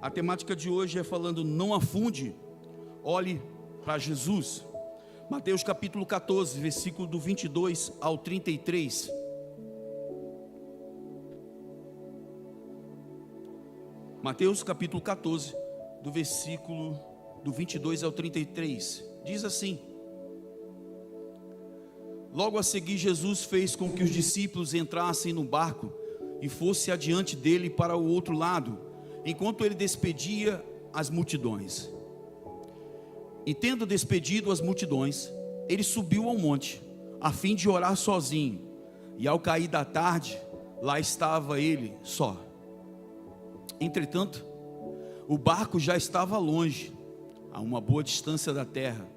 A temática de hoje é falando: não afunde, olhe para Jesus. Mateus capítulo 14, versículo do 22 ao 33. Mateus capítulo 14, do versículo do 22 ao 33, diz assim: logo a seguir, Jesus fez com que os discípulos entrassem no barco e fosse adiante dele para o outro lado, enquanto ele despedia as multidões. E tendo despedido as multidões, ele subiu ao monte, a fim de orar sozinho. E ao cair da tarde, lá estava ele só. Entretanto, o barco já estava longe, a uma boa distância da terra,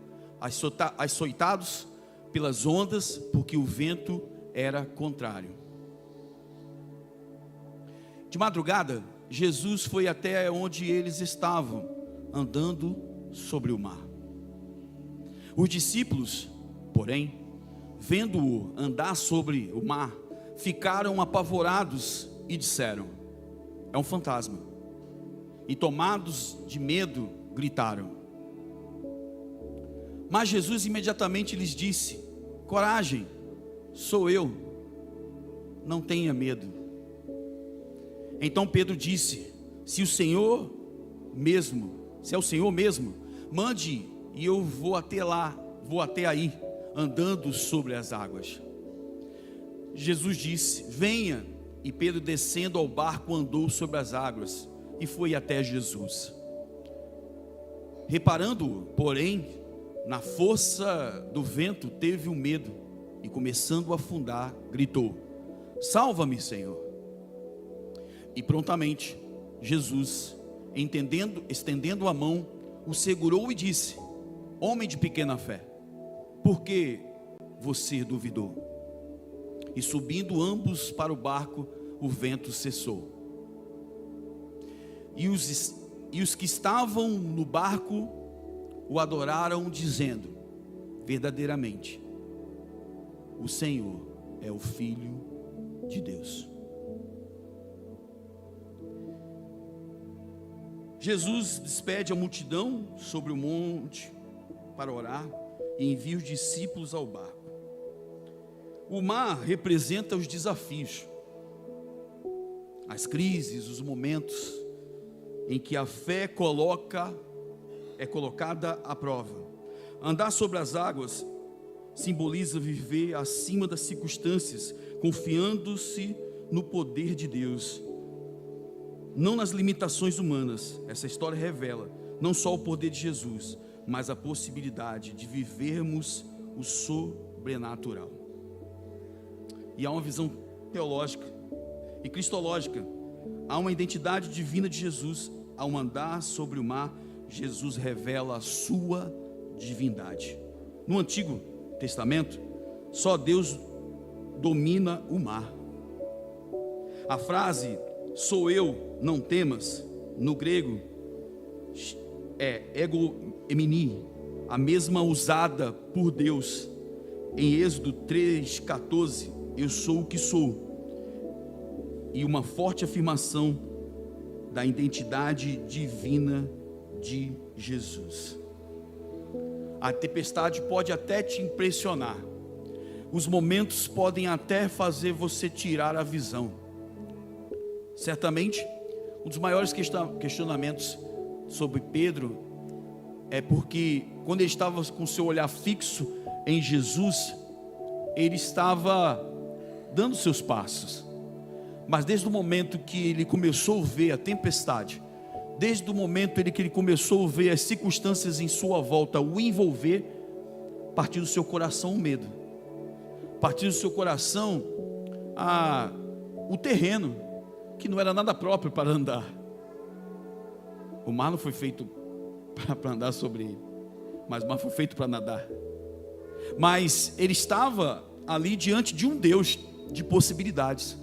açoitados pelas ondas, porque o vento era contrário. De madrugada, Jesus foi até onde eles estavam, andando sobre o mar. Os discípulos, porém, vendo-o andar sobre o mar, ficaram apavorados e disseram: é um fantasma. E tomados de medo, gritaram. Mas Jesus imediatamente lhes disse: coragem, sou eu, não tenha medo. Então Pedro disse: se é o Senhor mesmo, mande e eu vou até aí, andando sobre as águas. Jesus disse: venha. E Pedro, descendo ao barco, andou sobre as águas e foi até Jesus. Reparando, porém, na força do vento, teve um medo e, começando a afundar, gritou: salva-me, Senhor. E prontamente Jesus, estendendo a mão, o segurou e disse: homem de pequena fé, por que você duvidou? E subindo ambos para o barco, o vento cessou. E os que estavam no barco o adoraram, dizendo: verdadeiramente, o Senhor é o Filho de Deus. Jesus despede a multidão sobre o monte para orar e envia os discípulos ao barco. O mar representa os desafios, as crises, os momentos em que a fé é colocada à prova. Andar sobre as águas simboliza viver acima das circunstâncias, confiando-se no poder de Deus, não nas limitações humanas. Essa história revela não só o poder de Jesus, mas a possibilidade de vivermos o sobrenatural. E há uma visão teológica e cristológica. Há uma identidade divina de Jesus. Ao andar sobre o mar, Jesus revela a sua divindade. No Antigo Testamento, só Deus domina o mar. A frase sou eu, não temas, no grego é ego emini, a mesma usada por Deus em Êxodo 3,14, eu sou o que sou, e uma forte afirmação da identidade divina de Jesus. A tempestade pode até te impressionar, os momentos podem até fazer você tirar a visão. Certamente, um dos maiores questionamentos sobre Pedro é porque, quando ele estava com seu olhar fixo em Jesus, ele estava dando seus passos. Mas desde o momento que ele começou a ver a tempestade, desde o momento que ele começou a ver as circunstâncias em sua volta o envolver, partiu do seu coração o medo, partiu do seu coração o terreno, que não era nada próprio para andar. O mar não foi feito para andar sobre ele, mas o mar foi feito para nadar. Mas ele estava ali diante de um Deus de possibilidades.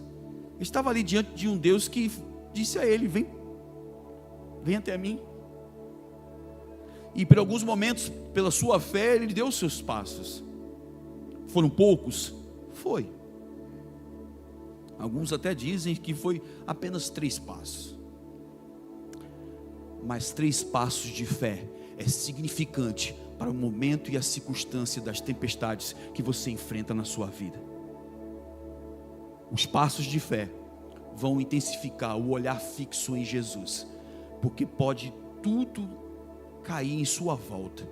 Ele estava ali diante de um Deus que disse a ele: vem até mim. E por alguns momentos, pela sua fé, ele deu os seus passos. Foram poucos? Foi. Alguns até dizem que foi apenas 3 passos. Mas 3 passos de fé é significante para o momento e a circunstância das tempestades que você enfrenta na sua vida. Os passos de fé vão intensificar o olhar fixo em Jesus, porque pode tudo cair em sua volta,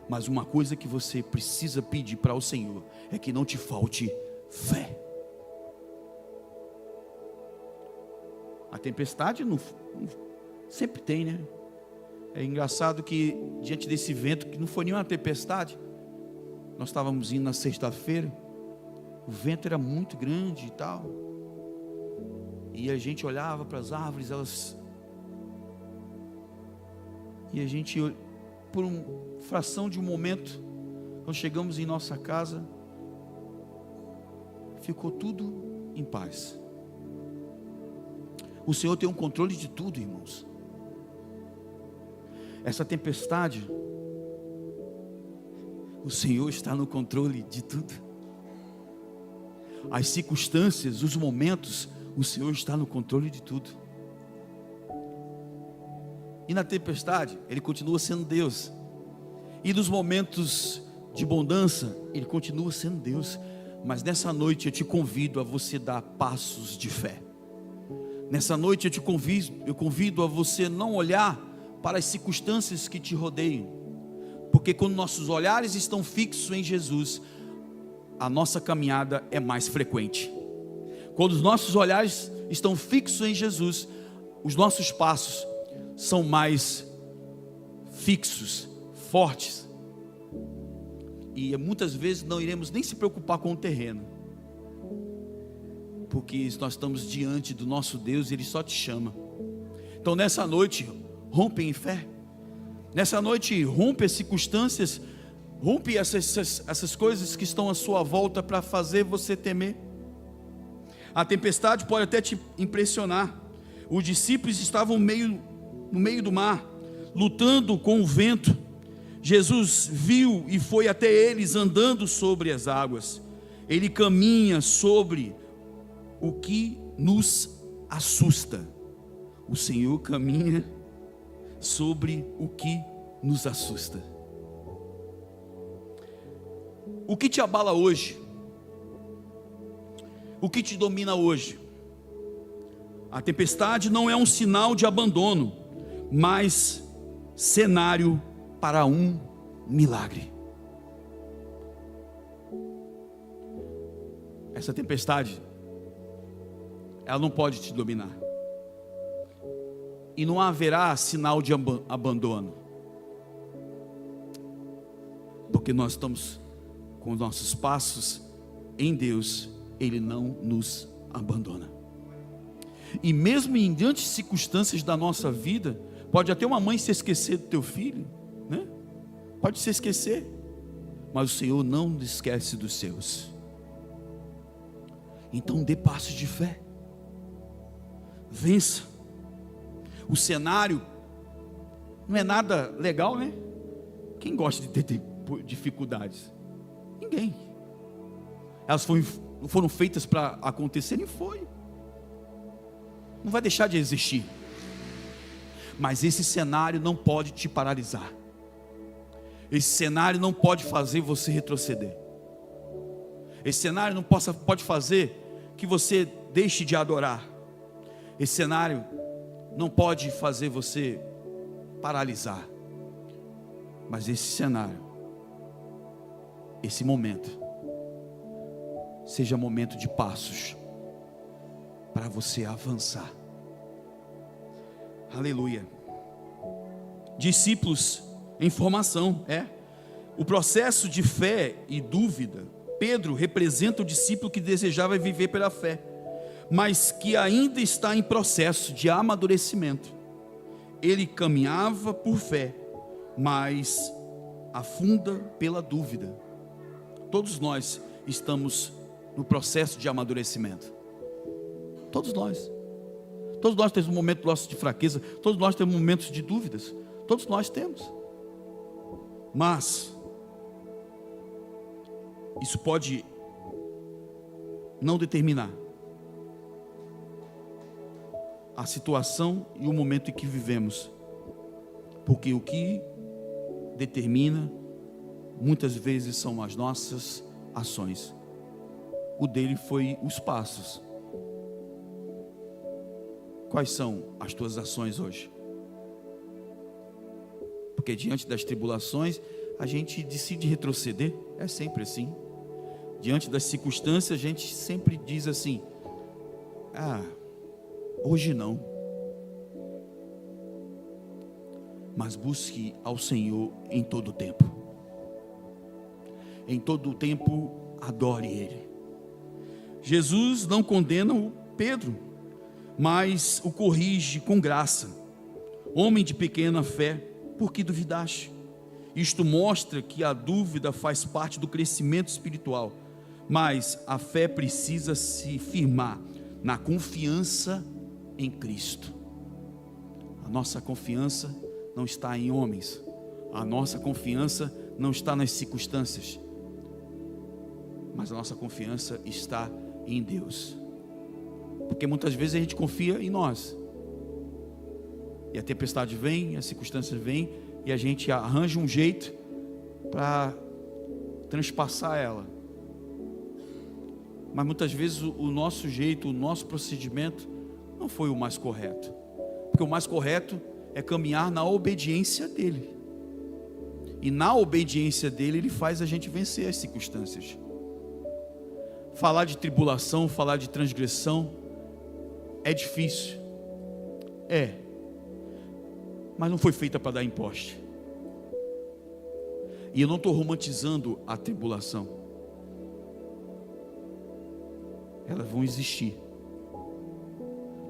mas uma coisa que você precisa pedir para o Senhor é que não te falte fé. A tempestade não sempre tem, né? É engraçado que diante desse vento, que não foi nenhuma tempestade, nós estávamos indo na sexta-feira, o vento era muito grande e tal, e a gente olhava para as árvores, e a gente, por uma fração de um momento, nós chegamos em nossa casa, ficou tudo em paz. O Senhor tem um controle de tudo, irmãos. Essa tempestade, o Senhor está no controle de tudo. As circunstâncias, os momentos, o Senhor está no controle de tudo. E na tempestade, Ele continua sendo Deus. E nos momentos de bonança, Ele continua sendo Deus. Mas nessa noite eu te convido a você dar passos de fé. Nessa noite eu convido a você não olhar para as circunstâncias que te rodeiam, porque quando nossos olhares estão fixos em Jesus, a nossa caminhada é mais frequente. Quando os nossos olhares estão fixos em Jesus, os nossos passos são mais fixos, fortes, e muitas vezes não iremos nem se preocupar com o terreno, porque nós estamos diante do nosso Deus e Ele só te chama. Então nessa noite, rompe em fé. Nessa noite, rompe as circunstâncias, rompe essas coisas que estão à sua volta para fazer você temer. A tempestade pode até te impressionar. Os discípulos estavam no meio do mar, lutando com o vento. Jesus viu e foi até eles andando sobre as águas. Ele caminha sobre o que nos assusta. O Senhor caminha sobre o que nos assusta. O que te abala hoje? O que te domina hoje? A tempestade não é um sinal de abandono, mas cenário para um milagre. Essa tempestade, ela não pode te dominar. E não haverá sinal de abandono, porque nós estamos com os nossos passos em Deus. Ele não nos abandona. E mesmo em diante de circunstâncias da nossa vida, pode até uma mãe se esquecer do teu filho, né? Pode se esquecer, mas o Senhor não esquece dos seus. Então dê passos de fé, vença. O cenário não é nada legal, né? Quem gosta de ter dificuldades? Ninguém. Elas foram feitas para acontecerem, foi. Não vai deixar de existir. Mas esse cenário não pode te paralisar. Esse cenário não pode fazer você retroceder. Esse cenário não pode fazer que você deixe de adorar. Esse cenário não pode fazer você paralisar. Mas esse cenário, esse momento, seja momento de passos para você avançar. Aleluia. Discípulos em formação, o processo de fé e dúvida. Pedro representa o discípulo que desejava viver pela fé, mas que ainda está em processo de amadurecimento. Ele caminhava por fé, mas afunda pela dúvida. Todos nós estamos no processo de amadurecimento. Todos nós temos um momento nosso de fraqueza, todos nós temos momentos de dúvidas, todos nós temos. Mas isso pode não determinar a situação e o momento em que vivemos. Porque o que determina, muitas vezes, são as nossas ações. O dele foi os passos. Quais são as tuas ações hoje? Porque diante das tribulações, a gente decide retroceder, é sempre assim. Diante das circunstâncias, a gente sempre diz assim: hoje não. Mas busque ao Senhor em todo o tempo. Em todo o tempo, adore Ele. Jesus não condena o Pedro, mas o corrige com graça. Homem de pequena fé, por que duvidaste? Isto mostra que a dúvida faz parte do crescimento espiritual, mas a fé precisa se firmar na confiança em Cristo. A nossa confiança não está em homens, a nossa confiança não está nas circunstâncias, mas a nossa confiança está em Deus. Porque muitas vezes a gente confia em nós, e a tempestade vem, as circunstâncias vêm, e a gente arranja um jeito para transpassar ela. Mas muitas vezes o nosso jeito, o nosso procedimento não foi o mais correto. Porque o mais correto é caminhar na obediência dele. E na obediência dele, ele faz a gente vencer as circunstâncias. Falar de tribulação, falar de transgressão é difícil. Mas não foi feita para dar imposto. E eu não estou romantizando a tribulação. Elas vão existir.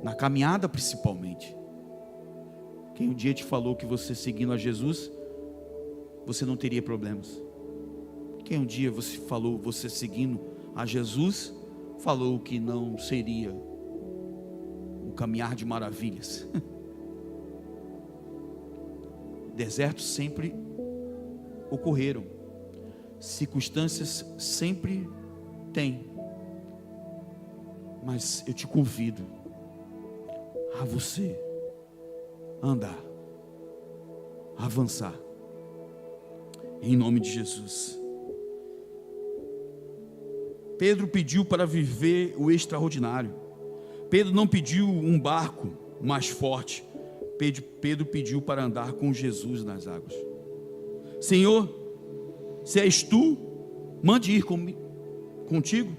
Na caminhada principalmente. Quem um dia te falou que você seguindo a Jesus, você não teria problemas? Quem um dia você falou, você seguindo a Jesus, falou que não seria um caminhar de maravilhas? Desertos sempre ocorreram, circunstâncias sempre tem, mas eu te convido a você andar, avançar, em nome de Jesus. Pedro pediu para viver o extraordinário. Pedro não pediu um barco mais forte. Pedro pediu para andar com Jesus nas águas. Senhor, se és tu, mande ir contigo.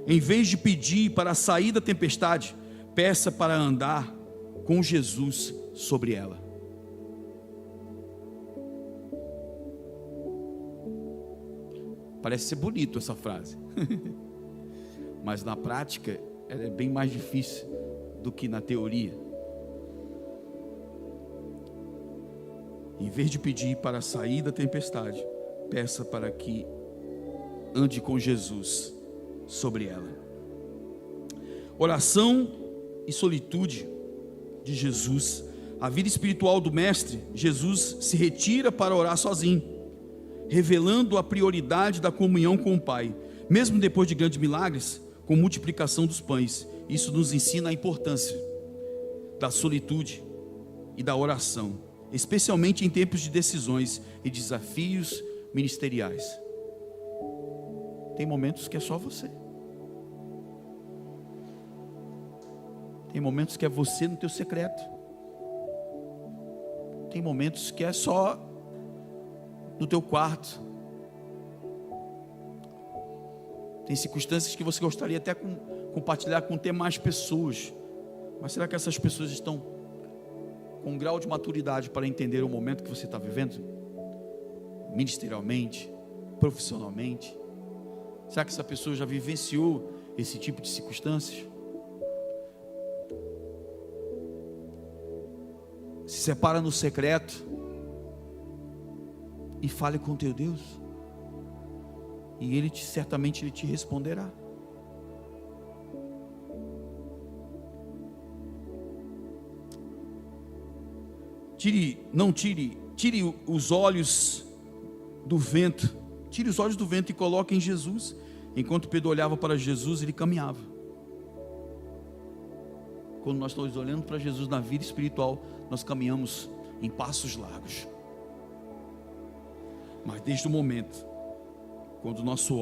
Em vez de pedir para sair da tempestade, peça para andar com Jesus sobre ela. Parece ser bonito essa frase, mas na prática ela é bem mais difícil do que na teoria. Em vez de pedir para sair da tempestade, peça para que ande com Jesus sobre ela. Oração e solitude de Jesus. A vida espiritual do Mestre, Jesus se retira para orar sozinho, revelando a prioridade da comunhão com o Pai, mesmo depois de grandes milagres, com multiplicação dos pães. Isso nos ensina a importância da solitude e da oração, especialmente em tempos de decisões e desafios ministeriais. Tem momentos que é só você. Tem momentos que é você no teu secreto. Tem momentos que é só no teu quarto. Tem circunstâncias que você gostaria até compartilhar com ter mais pessoas. Mas será que essas pessoas estão com um grau de maturidade para entender o momento que você está vivendo? Ministerialmente, profissionalmente. Será que essa pessoa já vivenciou esse tipo de circunstâncias? Se separa no secreto e fale com teu Deus, e Ele certamente Ele te responderá. Tire os olhos do vento. Tire os olhos do vento e coloque em Jesus. Enquanto Pedro olhava para Jesus, ele caminhava. Quando nós estamos olhando para Jesus na vida espiritual, nós caminhamos em passos largos. Mas desde o momento quando nossos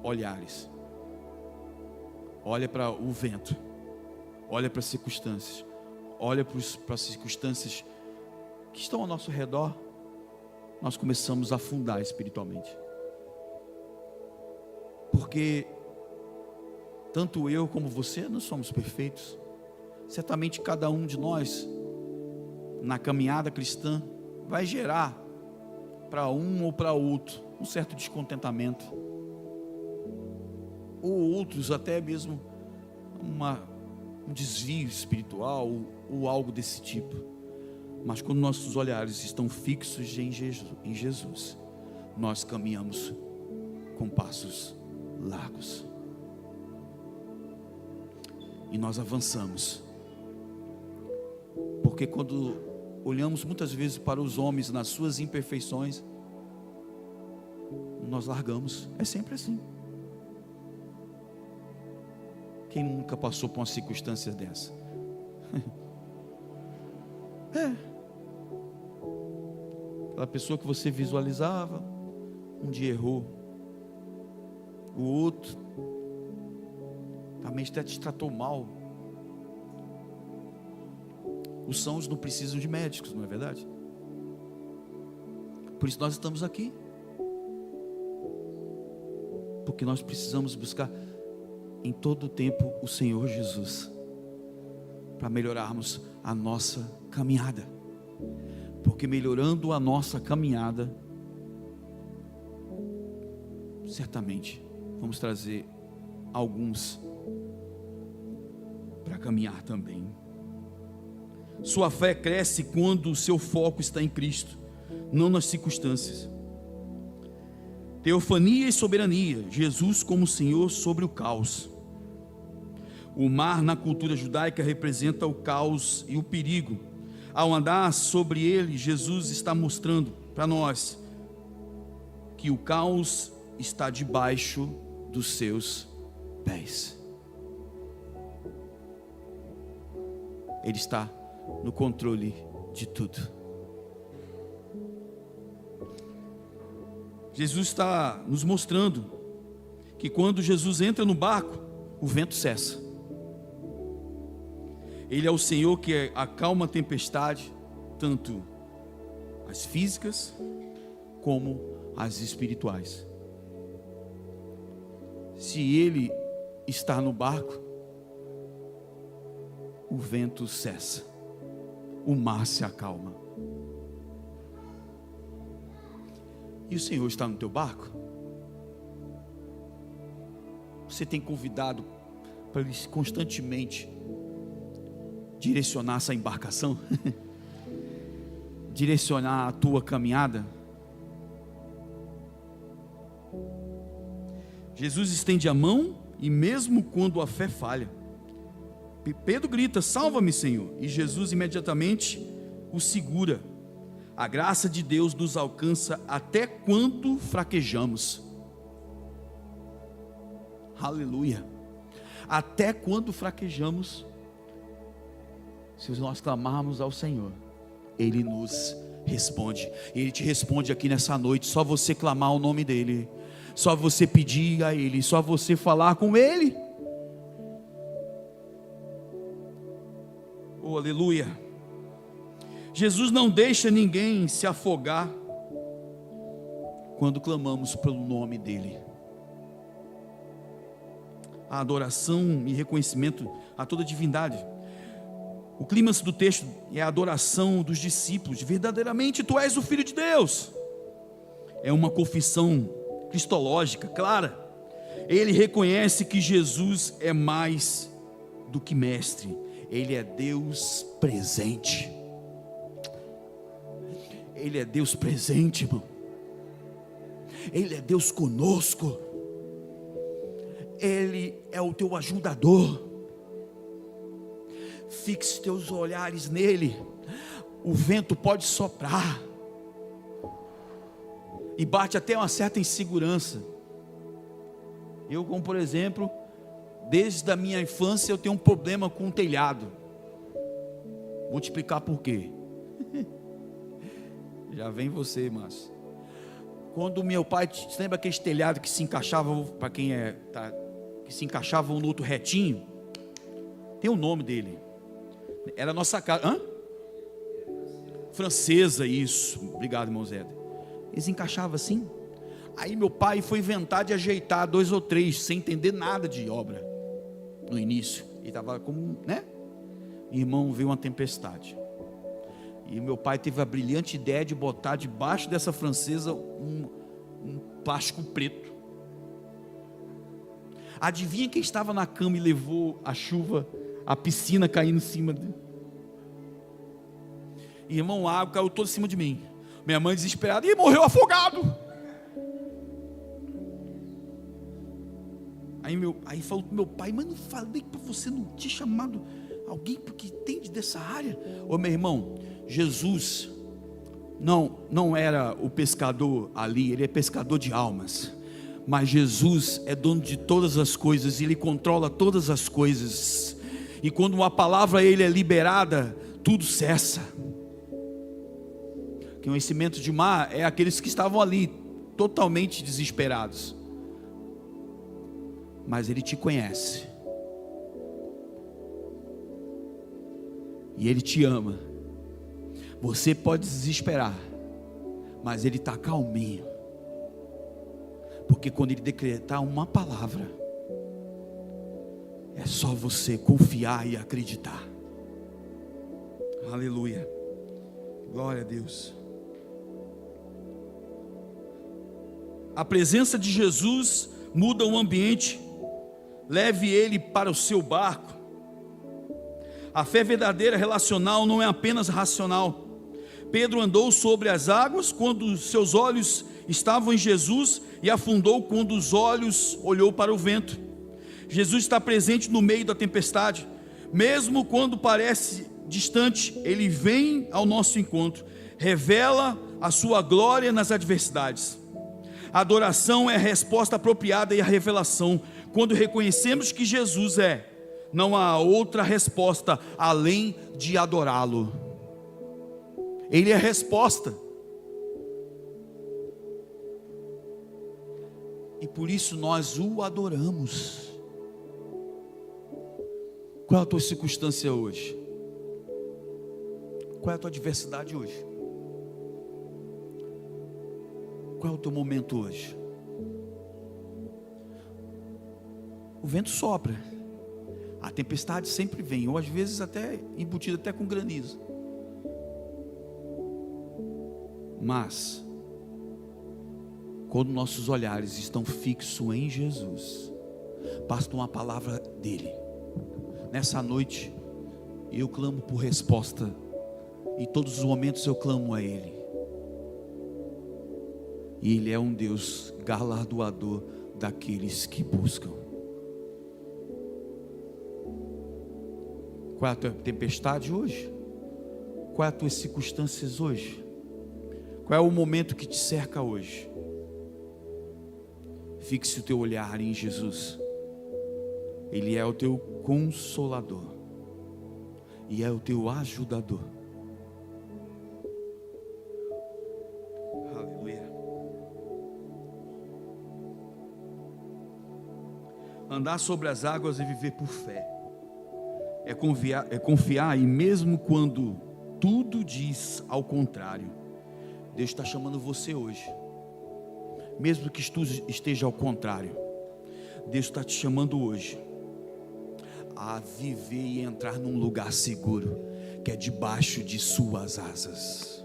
olhares olha para o vento, olha para as circunstâncias, olha para as circunstâncias que estão ao nosso redor, nós começamos a afundar espiritualmente. Porque tanto eu como você não somos perfeitos. Certamente cada um de nós, na caminhada cristã, vai gerar para um ou para outro um certo descontentamento, ou outros até mesmo um desvio espiritual, ou algo desse tipo. Mas quando nossos olhares estão fixos em Jesus, nós caminhamos com passos largos, e nós avançamos. Porque quando olhamos muitas vezes para os homens nas suas imperfeições, nós largamos. É sempre assim. Quem nunca passou por uma circunstância dessa? Aquela pessoa que você visualizava, um dia errou, o outro também até te tratou mal. Os sãos não precisam de médicos, não é verdade? Por isso nós estamos aqui, porque nós precisamos buscar em todo o tempo o Senhor Jesus, para melhorarmos a nossa caminhada. Porque melhorando a nossa caminhada, certamente vamos trazer alguns para caminhar também. Sua fé cresce quando o seu foco está em Cristo, não nas circunstâncias. Teofania e soberania, Jesus como Senhor sobre o caos. O mar na cultura judaica representa o caos e o perigo. Ao andar sobre ele, Jesus está mostrando para nós que o caos está debaixo dos seus pés. Ele está no controle de tudo. Jesus está nos mostrando que quando Jesus entra no barco, o vento cessa. Ele é o Senhor que acalma a tempestade, tanto as físicas como as espirituais. Se Ele está no barco, o vento cessa, o mar se acalma. E o Senhor está no teu barco? Você tem convidado para Ele constantemente direcionar essa embarcação? Direcionar a tua caminhada? Jesus estende a mão, e mesmo quando a fé falha, Pedro grita: salva-me, Senhor, e Jesus imediatamente o segura. A graça de Deus nos alcança até quando fraquejamos. Aleluia. Até quando fraquejamos, se nós clamarmos ao Senhor, Ele nos responde. Ele te responde aqui nessa noite. Só você clamar o nome dEle, só você pedir a Ele, só você falar com Ele. Oh, aleluia. Jesus não deixa ninguém se afogar quando clamamos pelo nome dEle. A adoração e reconhecimento a toda a divindade. O clímax do texto é a adoração dos discípulos. Verdadeiramente tu és o Filho de Deus. É uma confissão cristológica clara. Ele reconhece que Jesus é mais do que mestre. Ele é Deus presente. Ele é Deus presente, irmão. Ele é Deus conosco. Ele é o teu ajudador. Fixe teus olhares nele. O vento pode soprar e bate até uma certa insegurança. Eu, como por exemplo, desde a minha infância eu tenho um problema com o telhado. Vou te explicar por quê. Já vem você, Márcio. Quando meu pai, você lembra aquele telhado que se encaixava, para quem que se encaixava um no outro retinho? Tem o nome dele. Era a nossa casa. Hã? Francesa, isso. Obrigado, irmão Zé. Eles encaixavam assim. Aí meu pai foi inventar de ajeitar 2 ou 3, sem entender nada de obra. No início. Ele estava como, né? Irmão, veio uma tempestade. E meu pai teve a brilhante ideia de botar debaixo dessa francesa um plástico preto. Adivinha quem estava na cama e levou a chuva, a piscina caindo em cima dele? Irmão, a água caiu toda em cima de mim. Minha mãe desesperada, e morreu afogado. Aí falou para meu pai, mas não falei para você não ter chamado alguém porque entende dessa área? Ô meu irmão, Jesus não era o pescador ali, ele é pescador de almas. Mas Jesus é dono de todas as coisas, ele controla todas as coisas. E quando uma palavra ele é liberada, tudo cessa. Conhecimento de mar é aqueles que estavam ali, totalmente desesperados. Mas ele te conhece. E ele te ama. Você pode desesperar, mas ele está calminho. Porque quando ele decretar uma palavra, é só você confiar e acreditar. Aleluia. Glória a Deus. A presença de Jesus muda o ambiente. Leve ele para o seu barco. A fé verdadeira relacional não é apenas racional. Pedro andou sobre as águas quando seus olhos estavam em Jesus e afundou quando os olhos olhou para o vento. Jesus está presente no meio da tempestade. Mesmo quando parece distante, ele vem ao nosso encontro, revela a sua glória nas adversidades. A adoração é a resposta apropriada e a revelação. Quando reconhecemos que Jesus não há outra resposta além de adorá-lo. Ele é a resposta. E por isso nós o adoramos. Qual é a tua circunstância hoje? Qual é a tua adversidade hoje? Qual é o teu momento hoje? O vento sopra, a tempestade sempre vem, ou às vezes até embutida até com granizo. Mas quando nossos olhares estão fixos em Jesus, basta uma palavra dele. Nessa noite eu clamo por resposta, e todos os momentos eu clamo a ele. E ele é um Deus galardoador daqueles que buscam. Qual é a tua tempestade hoje? Qual é a tua circunstâncias hoje? Qual é o momento que te cerca hoje? Fixe o teu olhar em Jesus. Ele é o teu consolador e é o teu ajudador. Aleluia. Andar sobre as águas e viver por fé é confiar, e mesmo quando tudo diz ao contrário, Deus está chamando você hoje. Mesmo que tudo esteja ao contrário, Deus está te chamando hoje a viver e entrar num lugar seguro, que é debaixo de suas asas.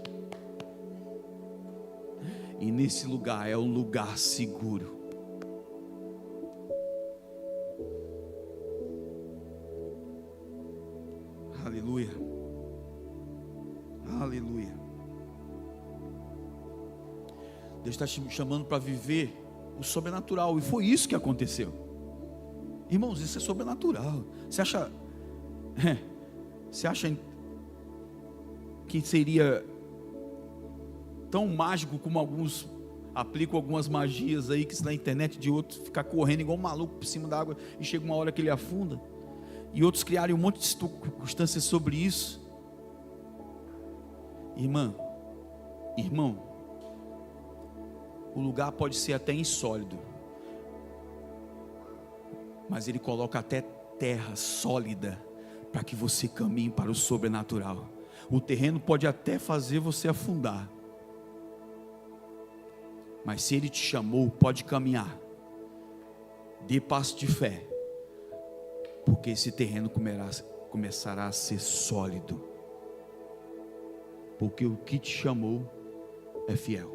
E nesse lugar é um lugar seguro. Aleluia. Aleluia. Deus está te chamando para viver o sobrenatural. E foi isso que aconteceu. Irmãos, isso é sobrenatural. Você acha que seria tão mágico como alguns aplicam algumas magias aí, que na internet, de outros ficar correndo igual um maluco por cima da água e chega uma hora que ele afunda, e outros criarem um monte de circunstâncias sobre isso? Irmã, Irmão, o lugar pode ser até insólido, mas Ele coloca até terra sólida para que você caminhe para o sobrenatural. O terreno pode até fazer você afundar, mas se Ele te chamou, pode caminhar. Dê passo de fé, porque esse terreno começará a ser sólido, porque o que te chamou é fiel.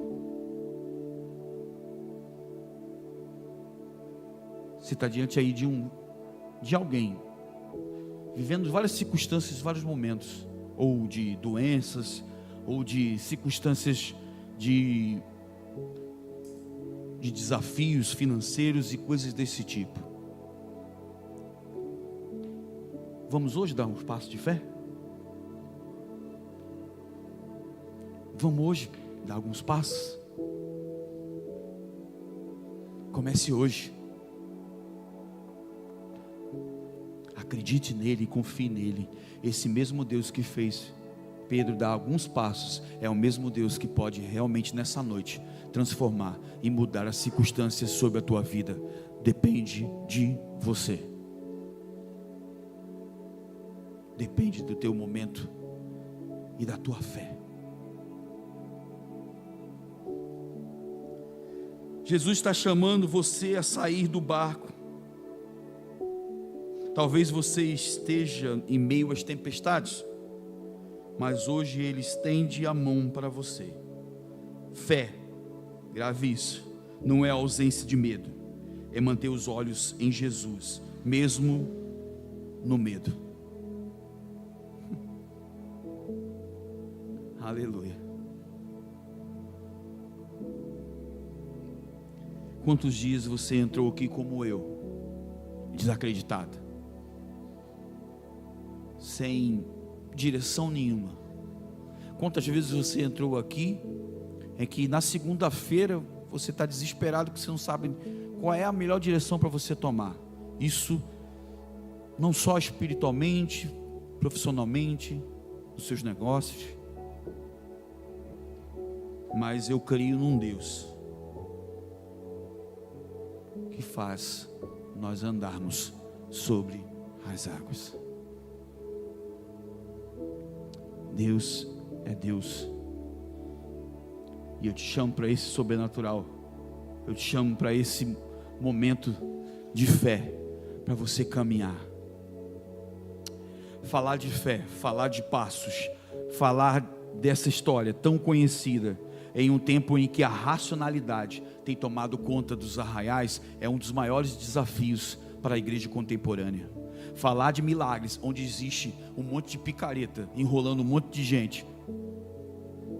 Você está diante aí de alguém, vivendo várias circunstâncias, vários momentos, ou de doenças, ou de circunstâncias de desafios financeiros e coisas desse tipo. Vamos hoje dar um passo de fé? Vamos hoje dar alguns passos? Comece hoje. Acredite nele e confie nele. Esse mesmo Deus que fez Pedro dar alguns passos é o mesmo Deus que pode realmente nessa noite transformar e mudar as circunstâncias sobre a tua vida. Depende de você. Depende do teu momento e da tua fé. Jesus está chamando você a sair do barco. Talvez você esteja em meio às tempestades, mas hoje Ele estende a mão para você. Fé, grave isso, não é ausência de medo, é manter os olhos em Jesus, mesmo no medo. Aleluia. Quantos dias você entrou aqui como eu, desacreditado, sem direção nenhuma? Quantas vezes você entrou aqui, é que na segunda-feira você está desesperado, porque você não sabe qual é a melhor direção para você tomar. Isso não só espiritualmente, profissionalmente, nos seus negócios, mas eu creio num Deus que faz nós andarmos sobre as águas. Deus é Deus, e eu te chamo para esse sobrenatural, eu te chamo para esse momento de fé, para você caminhar, falar de fé, falar de passos, falar dessa história tão conhecida, em um tempo em que a racionalidade tem tomado conta dos arraiais, é um dos maiores desafios para a igreja contemporânea. Falar de milagres, onde existe um monte de picareta, enrolando um monte de gente,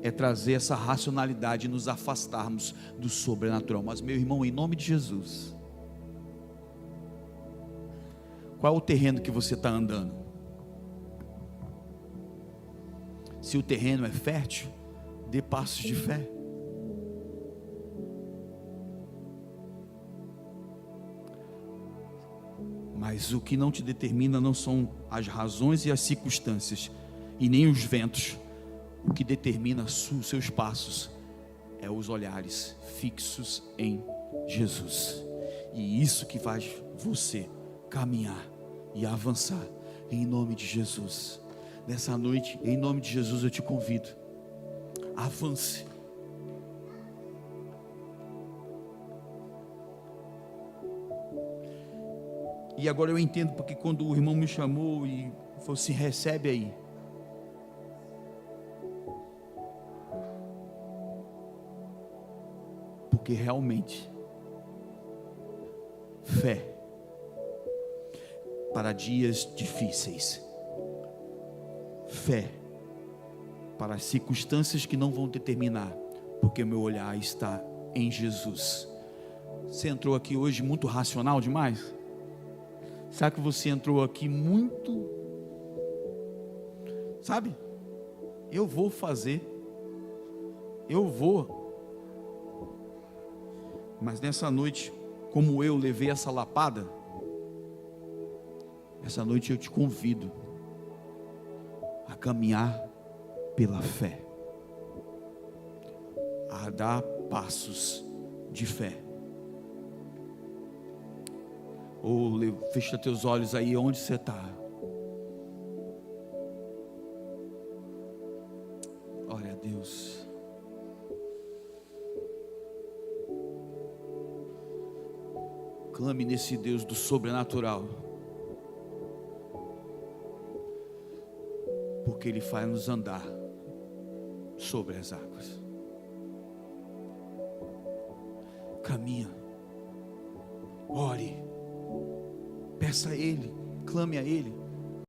é trazer essa racionalidade e nos afastarmos do sobrenatural. Mas meu irmão, em nome de Jesus, qual é o terreno que você está andando? Se o terreno é fértil, dê passos de fé. Mas o que não te determina não são as razões e as circunstâncias, e nem os ventos. O que determina os seus passos é os olhares fixos em Jesus. E isso que faz você caminhar e avançar em nome de Jesus. Nessa noite, em nome de Jesus, eu te convido. Avance. E agora eu entendo porque quando o irmão me chamou e falou assim: recebe aí. Porque realmente, fé para dias difíceis, fé para as circunstâncias que não vão determinar, porque o meu olhar está em Jesus. Você entrou aqui hoje muito racional demais? Sabe que você entrou aqui muito, sabe? Eu vou fazer, eu vou. Mas nessa noite, como eu levei essa lapada, essa noite eu te convido a caminhar pela fé. a dar passos de fé. Ou fecha teus olhos aí onde você está. Glória a Deus. Clame nesse Deus do sobrenatural, porque Ele faz nos andar sobre as águas. Caminha, ore, peça a Ele, clame a Ele.